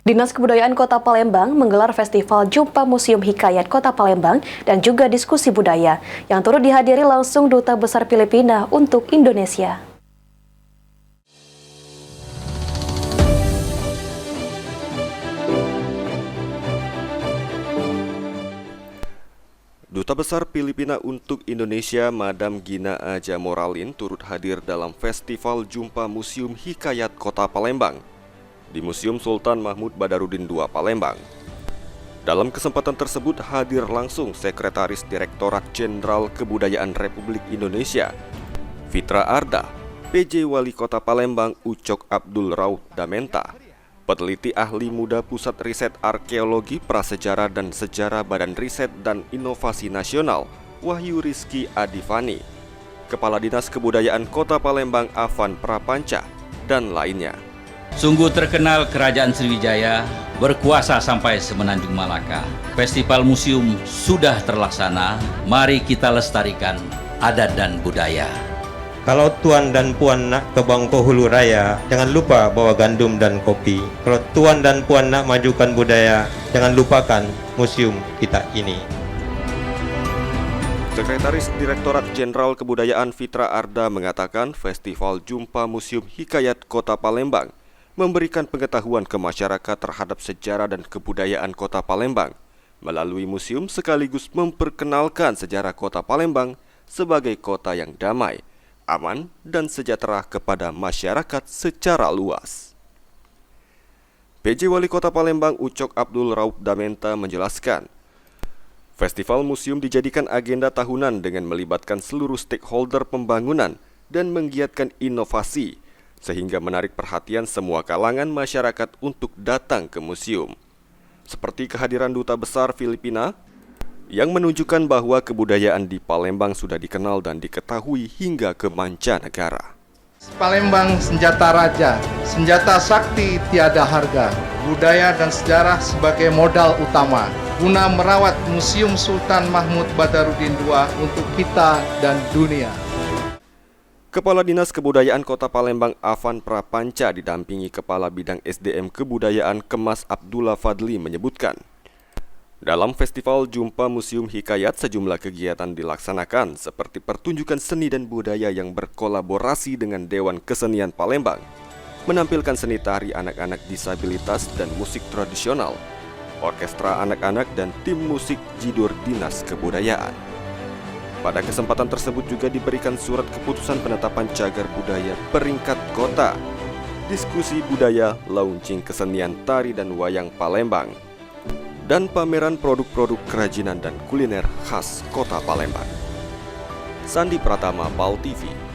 Dinas Kebudayaan Kota Palembang menggelar Festival Jumpa Museum Hikayat Kota Palembang dan juga diskusi budaya yang turut dihadiri langsung Duta Besar Filipina untuk Indonesia. Duta Besar Filipina untuk Indonesia, Madam Gina Aja Moralin, turut hadir dalam Festival Jumpa Museum Hikayat Kota Palembang di Museum Sultan Mahmud Badarudin II Palembang. Dalam kesempatan tersebut hadir langsung Sekretaris Direktorat Jenderal Kebudayaan Republik Indonesia, Fitra Arda, PJ Wali Kota Palembang Ucok Abdul Rauf Damenta, peneliti ahli muda Pusat Riset Arkeologi Prasejarah dan Sejarah Badan Riset dan Inovasi Nasional Wahyu Rizky Adivani, Kepala Dinas Kebudayaan Kota Palembang Afan Prapanca, dan lainnya. Sungguh terkenal Kerajaan Sriwijaya berkuasa sampai semenanjung Malaka. Festival museum sudah terlaksana, mari kita lestarikan adat dan budaya. Kalau tuan dan puan nak ke Bangko Hulu Raya, jangan lupa bawa gandum dan kopi. Kalau tuan dan puan nak majukan budaya, jangan lupakan museum kita ini. Sekretaris Direktorat Jenderal Kebudayaan Fitra Arda mengatakan Festival Jumpa Museum Hikayat Kota Palembang memberikan pengetahuan ke masyarakat terhadap sejarah dan kebudayaan Kota Palembang. Melalui museum sekaligus memperkenalkan sejarah Kota Palembang sebagai kota yang damai, aman, dan sejahtera kepada masyarakat secara luas. PJ Wali Kota Palembang Ucok Abdul Rauf Damenta menjelaskan, Festival museum dijadikan agenda tahunan dengan melibatkan seluruh stakeholder pembangunan dan menggiatkan inovasi, sehingga menarik perhatian semua kalangan masyarakat untuk datang ke museum. Seperti kehadiran Duta Besar Filipina yang menunjukkan bahwa kebudayaan di Palembang sudah dikenal dan diketahui hingga ke mancanegara. Palembang senjata raja, senjata sakti tiada harga, budaya dan sejarah sebagai modal utama, guna merawat Museum Sultan Mahmud Badarudin II untuk kita dan dunia. Kepala Dinas Kebudayaan Kota Palembang Afan Prapanca didampingi Kepala Bidang SDM Kebudayaan Kemas Abdullah Fadli menyebutkan, dalam Festival Jumpa Museum Hikayat sejumlah kegiatan dilaksanakan seperti pertunjukan seni dan budaya yang berkolaborasi dengan Dewan Kesenian Palembang, menampilkan seni tari anak-anak disabilitas dan musik tradisional, orkestra anak-anak dan tim musik Jidur Dinas Kebudayaan. Pada kesempatan tersebut juga diberikan surat keputusan penetapan cagar budaya peringkat kota, diskusi budaya, launching kesenian tari dan wayang Palembang, dan pameran produk-produk kerajinan dan kuliner khas Kota Palembang. Sandi Pratama, PAL TV.